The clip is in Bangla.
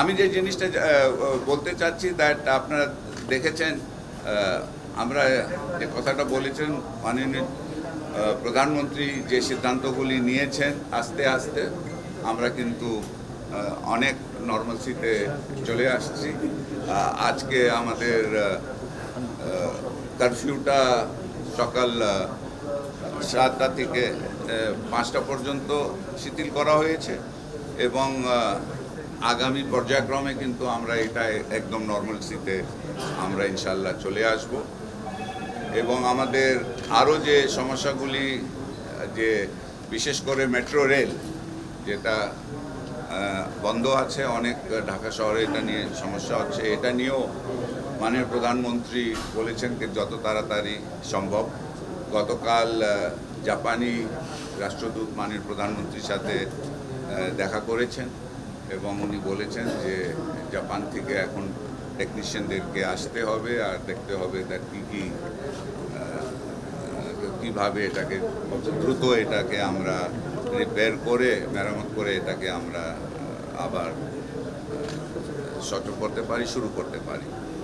আমি যে জিনিসটা বলতে চাচ্ছি দ্যাট আপনারা দেখেছেন, আমরা যে কথাটা বলেছেন মাননীয় প্রধানমন্ত্রী যে সিদ্ধান্তগুলি নিয়েছেন, আস্তে আস্তে আমরা কিন্তু অনেক নর্মালসিতে চলে আসছি। আজকে আমাদের কারফিউটা সকাল 7টা থেকে 5টা পর্যন্ত শিথিল করা হয়েছে এবং আগামী পর্যায়ক্রমে কিন্তু আমরা এটা একদম নর্মালসিতে আমরা ইনশাল্লাহ চলে আসব। এবং আমাদের আরও যে সমস্যাগুলি, যে বিশেষ করে মেট্রো রেল যেটা বন্ধ আছে অনেক, ঢাকা শহরে এটা নিয়ে সমস্যা হচ্ছে, এটা নিয়েও মাননীয় প্রধানমন্ত্রী বলেছেন যে যত তাড়াতাড়ি সম্ভব। গতকাল জাপানি রাষ্ট্রদূত মাননীয় প্রধানমন্ত্রীর সাথে দেখা করেছেন এবং উনি বলেছেন যে জাপান থেকে এখন টেকনিশিয়ানদেরকে আসতে হবে আর দেখতে হবে তার কীভাবে এটাকে কত দ্রুত এটাকে আমরা রিপেয়ার করে মেরামত করে এটাকে আমরা আবার সচল করতে পারি, শুরু করতে পারি।